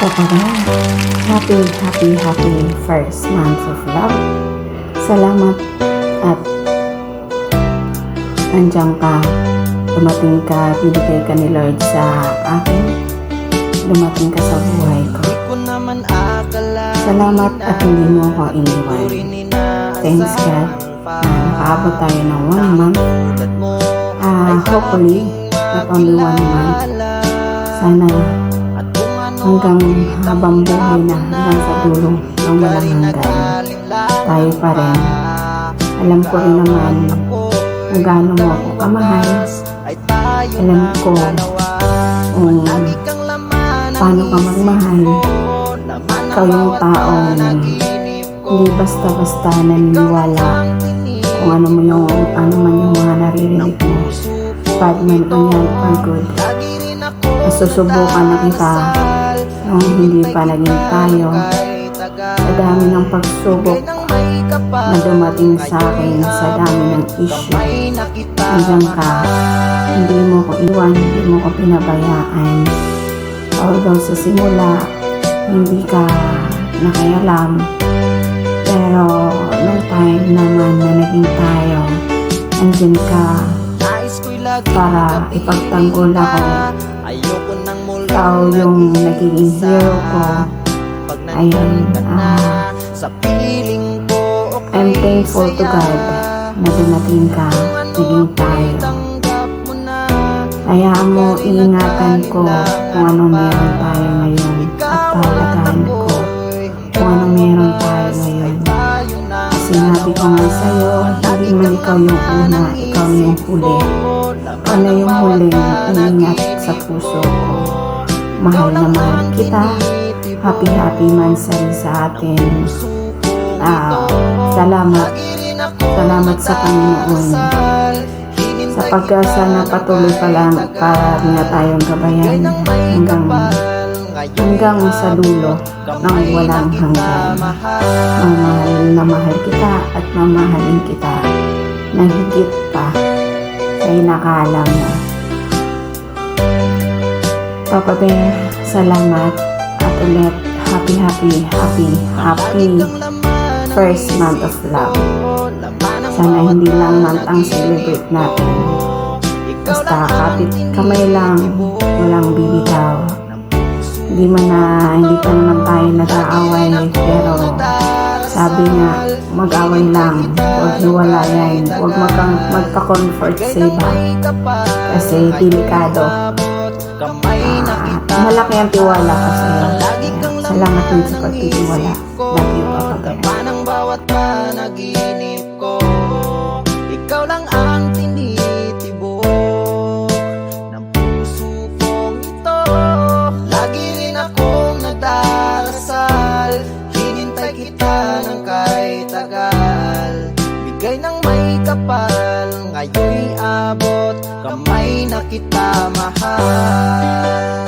So pagay, happy first month of love. Salamat at nandiyan ka, dumating ka, binigay ka ni Lord sa akin, dumating ka sa buhay ko. Salamat at hindi mo ako iniwan. Thanks God na nakaabot tayo ng 1 month. Hopefully, not only 1 month. Sana hanggang habang buhay na, hanggang sa dulo ng walang hanggan, tayo pa rin. Alam ko rin naman kung gaano mo ako kamahal. Alam ko kung paano ka magmahal. Ikaw yung taong hindi basta-basta naniniwala kung ano man yung mga naririnig mo. Bad man o yan or good. Nasusubukan na kita nung hindi pa naging tayo. Sa dami ng pagsubok na dumating sa akin, sa dami ng issue, nandiyan ka. Hindi mo ko iwan, hindi mo ko pinabayaan. Although sa simula, hindi ka nakialam, pero nung time naman na naging tayo, nandiyan ka para ipagtanggol ako. Ikaw yung naging hero ko. Ayun, I'm thankful to God na dumating ka, naging tayo. Hayaan mo, iingatan ko kung anong meron tayo ngayon at palagahan ko kung anong meron tayo ngayon. Sinabi ko nga sa'yo, hindi man ikaw yung una, ikaw yung huli. Ano yung huling iingat sa puso ko? Mahal na mahal kita. Happy monthsary sa atin. Salamat sa Panginoon sa pag-asa na patuloy pa na tayong gabayan hanggang sa dulo ng walang hanggan. Mahal na mahal kita at mamahalin kita na higit pa sa inakala mo. Papa Bear, salamat at ulit happy first month of love. Sana hindi lang month ang celebrate natin. Basta kapit kamay lang, walang bibitaw. Hindi pa naman tayo nag-aaway, pero sabi nga, mag-away lang, huwag hiwalayan, huwag magpa-comfort sa iba kasi delikado. Malaki ang tiwala ko sa iyo. Salamat din sa pagtitiwala. Love you, Papa Bear. Bawat panaginip ko, ikaw lang ang tinitibok ng puso kong ito. Lagi rin akong nagdarasal, hinintay kita ng kahit tagal. Bigay ng may kapal, ngayon'y abot, kamay na kita mahal.